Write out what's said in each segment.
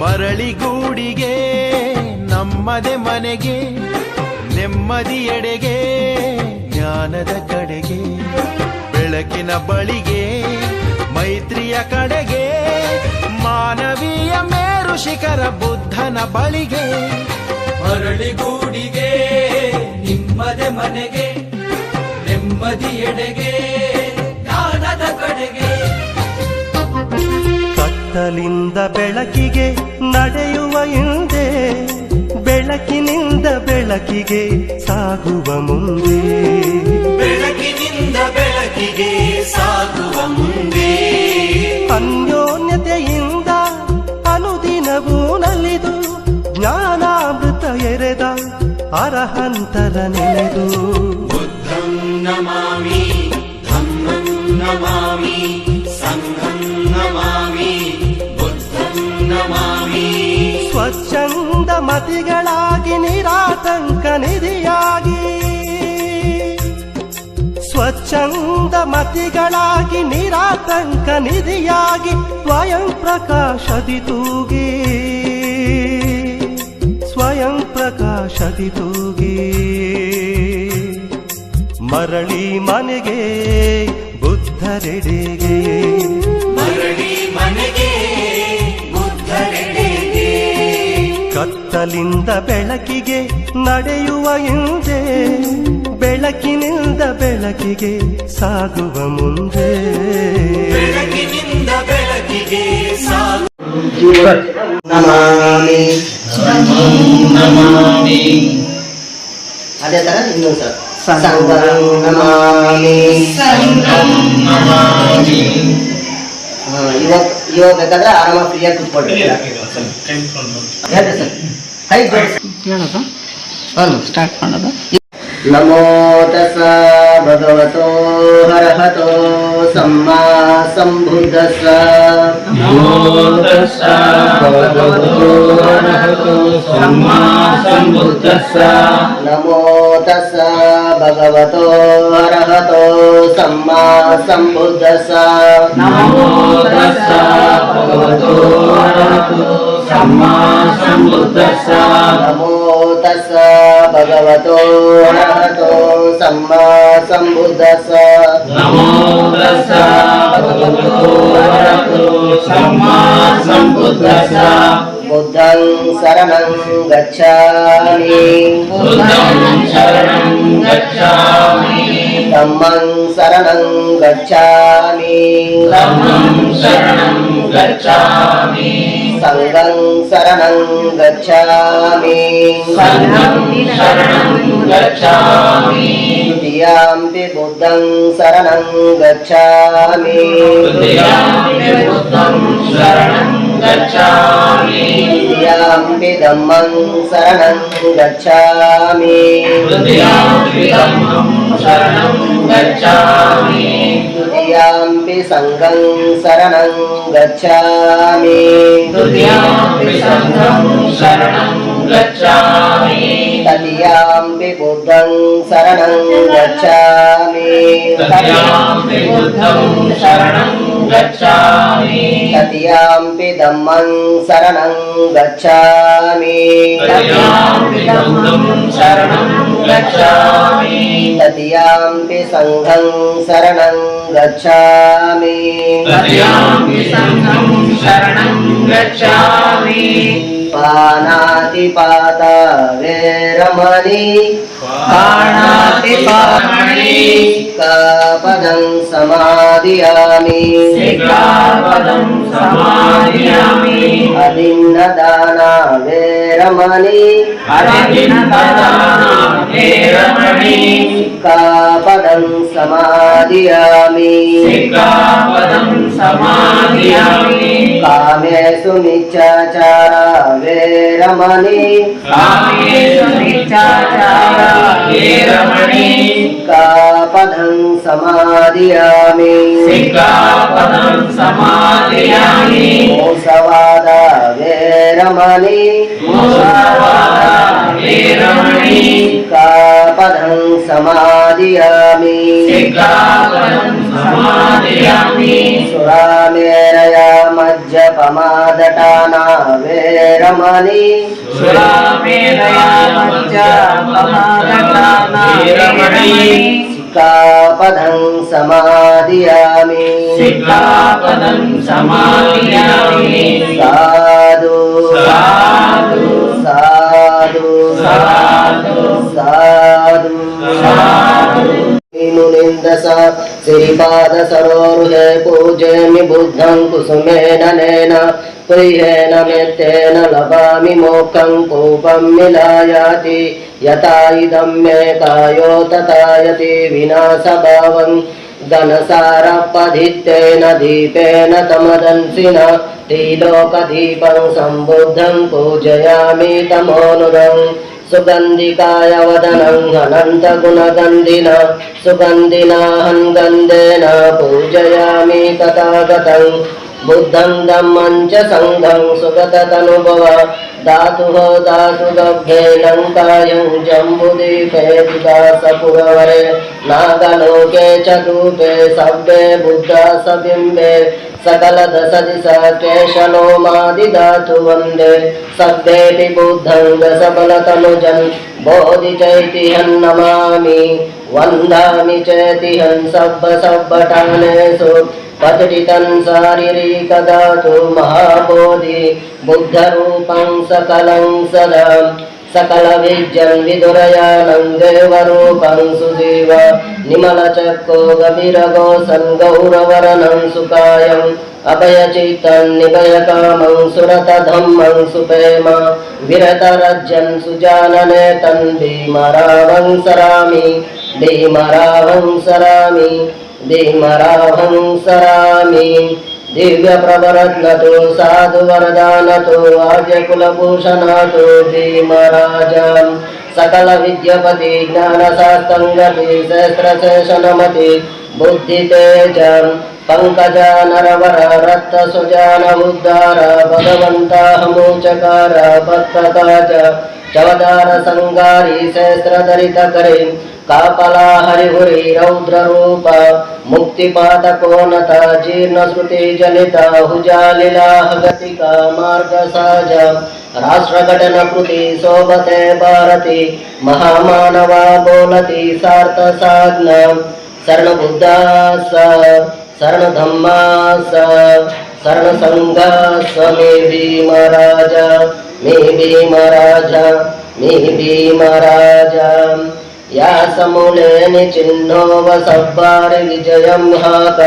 ಮರಳಿಗೂಡಿಗೆ ನಮ್ಮದೆ ಮನೆಗೆ ನೆಮ್ಮದಿಯೆಡೆಗೆ ಜ್ಞಾನದ ಕಡೆಗೆ ಬೆಳಕಿನ ಬಳಿಗೆ ಮೈತ್ರಿಯ ಕಡೆಗೆ ಮಾನವೀಯ ಮೇರು ಶಿಖರ ಬುದ್ಧನ ಬಳಿಗೆ ಮರಳಿಗೂಡಿಗೆ ನಿಮ್ಮದೆ ಮನೆಗೆ ನೆಮ್ಮದಿಯೆಡೆಗೆ ಜ್ಞಾನದ ಕಡೆಗೆ ಕತ್ತಲಿಂದ ಬೆಳಕಿಗೆ ನಡೆಯುವ ಹಿಂದೆ ಬೆಳಕಿನಿಂದ ಬೆಳಕಿಗೆ ಸಾಗುವ ಮುಂದೆ ಬೆಳಕಿನಿಂದ ಬೆಳಕಿಗೆ ಸಾಗುವ ಮುಂದೆ ಅನ್ಯೋನ್ಯತೆಯಿಂದ ಅನುದಿನವೂ ನಲಿದು ಜ್ಞಾನಾಮೃತ ಎರೆದ ಅರಹಂತರ ನೆನೆದು ಬುದ್ಧಂ ನಮಾಮಿ ಧಮ್ಮಂ ನಮಾಮಿ ಸಂಘಂ ನಮಾಮಿ ಬುದ್ಧಂ ನಮಾಮಿ ಸ್ವಚ್ಛಂದ ಮತಿಗಳಾಗಿ ನಿರಾತಂಕ ನಿಧಿಯಾಗಿ ಸ್ವಚ್ಛಂದ ಮತಿಗಳಾಗಿ ನಿರಾತಂಕ ನಿಧಿಯಾಗಿ ಸ್ವಯಂ ಪ್ರಕಾಶದಿ ತೂಗಿ ಸ್ವಯಂ ಪ್ರಕಾಶದಿ ತೂಗಿ ಮರಳಿ ಮನೆಗೆ ಬುದ್ಧರೆಡೆಗೆ ಮರಳಿ ಮನೆಗೆ ಬುದ್ಧರೆಡೆಗೆ ಕತ್ತಲಿಂದ ಬೆಳಕಿಗೆ ನಡೆಯುವ ಹಿಂದೆ ಬೆಳಕಿನಿಂದ ಬೆಳಕಿಗೆ ಸಾಗುವ ಮುಂದೆ ಬೆಳಕಿನಿಂದ ಬೆಳಕಿಗೆ ನಮಾಮಿ ನಮಾಮಿ ಅದೇ ತರ ಇನ್ನೊಂದು ಸಲ ಸಂಘಂ ನಮಾಮಿ ಸಂಘಂ ನಮಾಮಿ. ಇವಾಗ ಬೇಕಾದ್ರೆ ಆರಾಮಾಗಿ ಫ್ರೀಯಾಗಿ ಕೂತ್ಕೊಳ್ರಿ. ಹೇಳ್ರಿ ಸರ್, ಕೈ ಜೋಡಿಸಿ ಹೇಳೋದು ಸ್ಟಾರ್ಟ್ ಮಾಡೋದು. ನಮೋ ತಸ್ಸ ಭಗವತೋ ಅರ್ಹತೋ ಸಮ್ಮಾ ಸಂಬುದ್ಧಸ್ಸ. ನಮೋ ತಸ್ಸ ಭಗವತೋ ಅರ್ಹತೋ ಸಮ್ಮಾ ಸಂಬುದ್ಧಸ್ಸ. ನಮೋ ತಸ್ಸ ಭಗವತೋ ಅರ್ಹತೋ ಸಮ್ಮಾ ಸಂಬುದ್ಧಸ್ಸ. ನಮೋ ತಸ್ಸ ಭಗವತೋ ಅರ್ಹತೋ ಸಮ್ಮಾ ಸಂಬುದ್ಧಸ್ಸ. ನಮೋ ತಸ್ಸ ಭಗವತೋ ಅರ್ಹತೋ ಸಮ್ಮಾ ಸಂಬುದ್ಧಸ್ಸ. ನಮೋ ತಸ್ಸ ಭಗವತೋ ಅರ್ಹತೋ ಸಮ್ಮಾ ಸಂಬುದ್ಧಸ್ಸ. ಬುದ್ಧಂ ಶರಣಂ ಗಚ್ಛಾಮಿ. ಬುದ್ಧಂ ಶರಣಂ ಗಚ್ಛಾಮಿ. ಧಮ್ಮಂ ಶರಣಂ ಗಚ್ಛಾಮಿ. ಧಮ್ಮಂ ಶರಣಂ ಗಚ್ಛಾಮಿ. ಸಂಘಂ ಶರಣಂ ಗಚ್ಛಾಮಿ. ಸಂಘಂ ಶರಣಂ ಗಚ್ಛಾಮಿ. ದ್ವಿತೀಯಾಂಪಿ ಬುದ್ಧಂ ಶರಣಂ ಗಚ್ಛಾಮಿ. ತೃತೀಯಾಂಪಿ ಬುದ್ಧಂ ಶರಣಂ ಗಚ್ಛಾಮಿ. ತೃತೀಯಾಂಪಿ ಧಮ್ಮಂ ಶರಣಂ ಗಚ್ಛಾಮಿ. ತೃತೀಯಾಂಪಿ ಧಮ್ಮಂ ಶರಣಂ ಗಚ್ಛಾಮಿ. ತೃತೀಯಾಂಪಿ ಸಂಘಂ ಶರಣಂ ಗಚ್ಛಾಮಿ. ತೃತೀಯಾಂಪಿ ಸಂಘಂ ಶರಣಂ ಗಚ್ಛಾಮಿ. ತೃತೀಯಾಂಪಿ ಬುದ್ಧಂ ಶರಣಂ ಗಚ್ಛಾಮಿ. ತೃತೀಯಾಂಪಿ ಬುದ್ಧಂ ಶರಣಂ ಗಚ್ಛಾಮಿ. ತೃತೀಯಾಂಪಿ ಧಮ್ಮಂ ಶರಣಂ ಗಚ್ಛಾಮಿ. ತೃತೀಯಾಂಪಿ ಧಮ್ಮಂ ಶರಣಂ ಗಚ್ಛಾಮಿ. ತೃತೀಯಾಂಪಿ ಸಂಘಂ ಶರಣಂ ಗಚ್ಛಾಮಿ. ತೃತೀಯಾಂಪಿ ಸಂಘಂ ಶರಣಂ ಗಚ್ಛಾಮಿ. ಪಾನಾತಿಪಾತ ವೇರಮಣಿ. ಪಾಣಾತಿಪಾತಮಣಿ. ಸಿಕ್ಖಾಪದಂ ಸಮಾದಿಯಾಮಿ. ಸಿಕ್ಖಾಪದಂ ಸಮಾದಿಯಾಮಿ. ಅದಿನ್ನದಾನ ವೇರಮಣಿ. ಅದಿನ್ನದಾನ ವೇರಮಣಿ. ಸಿಕ್ಖಾಪದಂ ಸಮಾದಿಯಾಮಿ. ಸಿಕ್ಖಾಪದಂ ಸಮಾದಿಯಾಮಿ. ಕಾಮೇಷು ಮಿಚ್ಛಾಚಾರ ವೇರಮಣಿ. ಕಾಮೇಷು ಮಿಚ್ಛಾಚಾರ ವೇರಮಣಿ. ಸಿಕ್ಖಾಪದಂ ಸಮಾದಿಯಾಮಿ. ಸಿಕ್ಖಾಪದಂ ಸಮಾದಿಯಾಮಿ. ಮೋಸವಾದ ವೇರಮಣಿ. ಮೋಸವಾದ ವೇರಮಣಿ. ಸಿಕ್ಖಾಪದಂ ಸಮಾದಿಯಾಮಿ. ಸಿಕ್ಖಾಪದಂ ಸಮಾದಿಯಾಮಿ. ಸುರಾಮೇರಯ ಮಜ್ಜ मज्जपमादटाना वेरमणि सिक्खापदं समादियामि सिक्खापदं समादियामि साधु साधु साधु साधु साधु साधु मुनिन्दस श्रीपाद सरोरुहे पूजयामि बुद्धं कुसुमेन नेन प्रियेण मेत्तेन लभामि मोक्षं कोपं मिलायाति यथा इदं मे कायो तथा यति विनाशभावं घनसारपधित्तेन दीपेन तमदंसिना त्रिलोकदीपं सम्बुद्धं पूजयामि तमोनुरं सुगन्धिकाय वदनं अनन्तगुणगन्धिना सुगन्धिनाहं गन्धेन पूजयामि तथागतं बुद्धं धम्मं च संघं सुगततनुभव धातुः धातुगभ्येनं कायं जम्बुदीपे विकासपुरवरे नागलोके चतुपे सभ्ये बुद्धासबिम्बे सकलदशदिशा केशलोमादिधातु वन्दे सभ्येऽपि बुद्धं दशबलतनुजं बोधिचैतिहं नमामि वन्दामि चैतिहं सब्बसब्बटानेषु पतितं शारीरिकधातु महाबोधि बुद्धरूपं सकलं सदा सकलविद्यं विदुरयानं देवरूपं सुजीव निमलचक्को गभीरगोसं गौरवर्णं सुकायम् अभयचित्तं निभयकामं सुरतधम्मं सुपेम विरतरज्जं सुजाननेतं भीमरावं सरामि भीमरावं सरामि भीमरावं सरामि दिव्यप्रभरत्नतो साधुवरदानतो आर्यकुलभूषणातो भीमराजं सकलविद्यापति ज्ञानशास्त्रङ्गति सहस्रशेषनमति बुद्धितेजं पंकजा नरवर रक्तसुजान उद्धार भगवन्ताहमोचकार भक्तकाज चवदार संगारी सहस्रधरित करे कापला हरिहुरी रौद्ररूप मुक्तिपातकोनत जीर्णश्रुति जनित हुजालिला गतिका मार्गसाज राष्ट्रघटनकृति शोभते भारती महामानवा बोलती सार्थसाज्ञा शरणबुद्धास शरणधम्मास शरणसंघास मे भीमराज मे भीमराज मे भीमराज या समूले निचिन्नो वसब्बारि विजयं हाक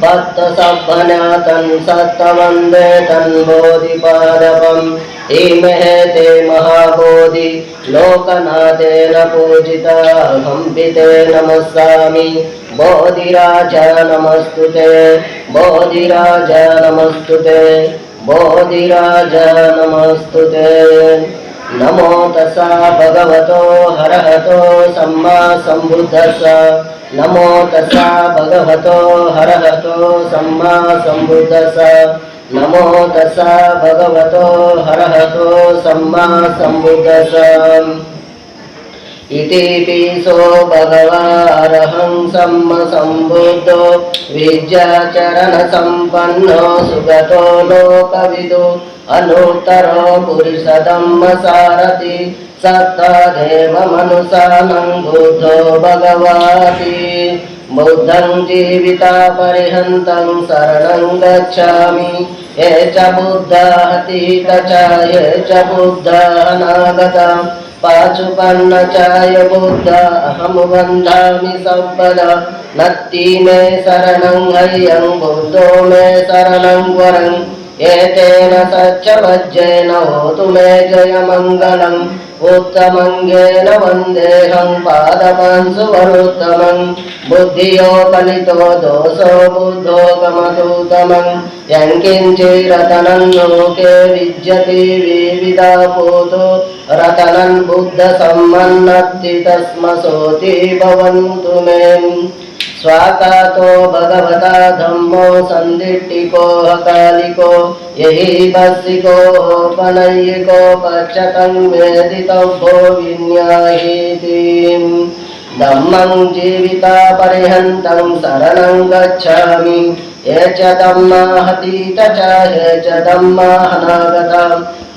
भक्त सब्बन्यातं सत्तवन्दे तन्बोधिपादपम् इमे ते महाबोधि लोकनाथेन पूजिता हम्पिते नमस्सामि बोधिराज नमस्तुते बोधिराज नमस्तुते बोधिराज नमस्तुते नमो तस्सा भगवतो हरहतो सम्मा सम्बुद्धस्सा नमो तस्सा भगवतो हरहतो सम्मा सम्बुद्धस्सा नमो तस्सा भगवतो हरहतो सम्मा सम्बुद्धस्सा इति पीसो भगवारहं सम्मा सम्बुद्धो विद्याचरण संपन्नो सुगतो लोकविदो अनुत्तरो पुरुषधम्म सारथि सत्तादेव मनुषानं बुद्धो भगवाति बुद्धं जीविता परिहन्तं शरणं गच्छामि ये च बुद्धः ये च बुद्धः अनागतं पाचुपन्न चाय बुद्ध अहं वन्दामि सर्वदा नत्ति मे शरणं हयं बुद्धो मे शरणं वरम् एतेन सच्चवज्जेन होतु मे जयमङ्गलम् उत्तमङ्गेन वन्देऽहं पादपांशुवरुत्तमं बुद्धियो कलितो दोषो बुद्धो कमतुतमं यङ्किञ्चिरतनं लोके विद्यते विविधा पूतो रतनं बुद्धसम्मन्नत्ति तस्मसोति भवन्तु मे स्वाकातो भगवता धम्मो सन्दिट्टिको हकालिको यही बस्सिको पनय्यिको पच्चतं वेदितव्यो विन्याहीति धम्मं जीविता परिहन्तं शरणं गच्छामि ये च धम्माहतीत च ये च धम्माहनागता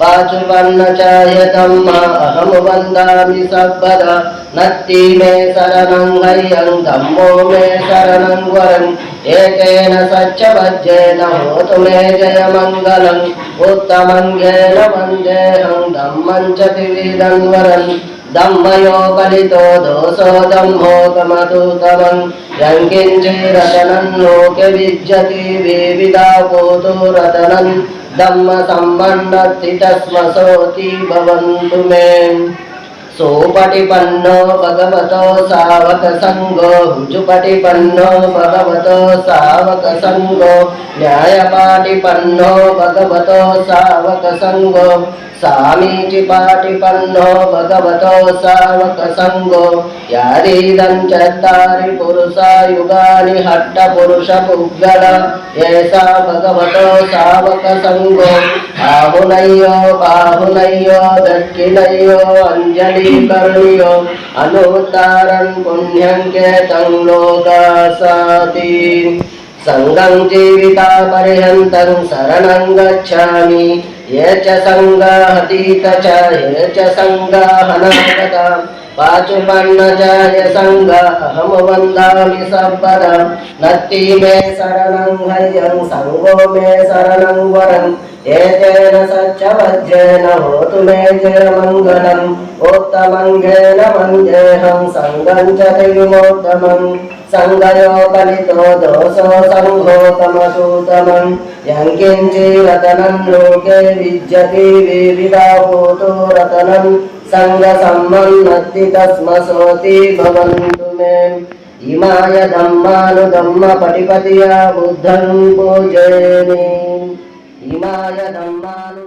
पाचुपन्न च ये धम्मा अहं वन्दामि सर्वदा नत्ति मे शरणं हयं धम्मो मे शरणं वरम् एतेन सच्चवज्जेन होतु मे जयमङ्गलम् उत्तमङ्गेन वन्देऽहं धम्मं च त्रिविधं वरम् धम्मयो कलितो दोषो धम्मोकमतुतमं यङ्किञ्चिरतनं लोके विद्यते विविधा भूतो रतनं धम्म सम्बन्धति तस्मसोति भवन्तु मे सोपटिपन्नो भगवतो सावक संगो हुजुपटिपन्नो भगवतो सावक संगो न्यायपाटिपन्नो भगवतो सावक संगो सामीचिपाटिपन्नो भगवतो सावक संगो यारीदं चत्तारि पुरुषा युगानि हट्ट पुरुष पुग्गल येषा भगवतो सावक संगो आहुनय्यो बाहुनय्यो दक्षिणय्यो अंजलि कर्ण्यो अनुत्तारं पुण्यं केतं लोकासाति संगं जीविता पर्यन्तं शरणं गच्छामि ये च संगाहतीत च ये च संगाहनागता पाचुपन्न च ये संगा अहं वन्दामि सर्वदा नत्ति मे शरणं हयं संगो मे शरणं वरम् एतेन सच्चवज्जेन होतु मे जयमङ्गलम् उत्तमङ्गेन वन्देऽहं सङ्गं च त्रिविमोत्तमम् संगयो कलितो दोषो संघोतमसूतमं यङ्किञ्चिरतनं लोके विद्यते विविधा भूतो रतनं सङ्गसम्मन्नत्ति तस्मसोति भवन्तु मे इमाय धम्मानुधम्मपटिपतिया बुद्धं पूजयामि इमाय धम्मानु